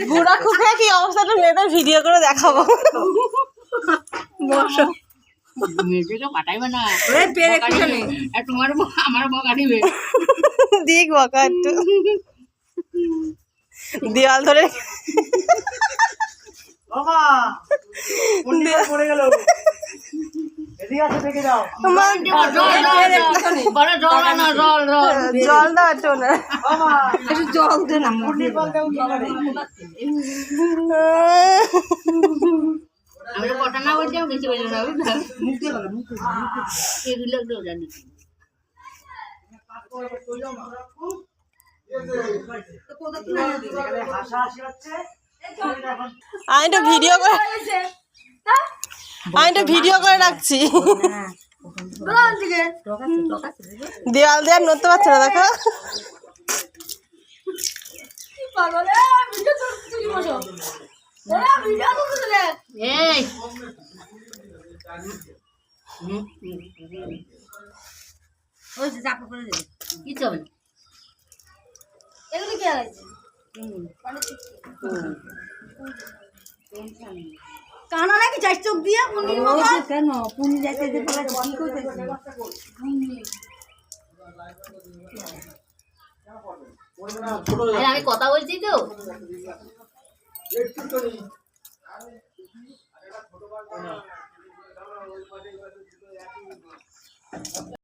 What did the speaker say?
বুড়া খুঁজে কি অবস্থাটা মেয়েদের ভিডিও করে দেখাবো। বসো মেয়েদেরকে পাঠাইবে না, তোমার আমার বকা দিবে। দিক বকা একটু দেওয়াল ধরে জল দাও একটু না, জল দে না। আমি কথা না বলছি, আমি কিছু বলি না, এগুলো জানি। আমি তো ভিডিও করে রাখছি। দেওয়াল দেওয়ার নড়তে পারছে না, দেখো। কিছু হবে না। এগুলো কি আছে? কানা নাকি চার চোখ দিয়ে কেন পুনি যাইতে কি করতেছে? আমি কথা বলছি তো।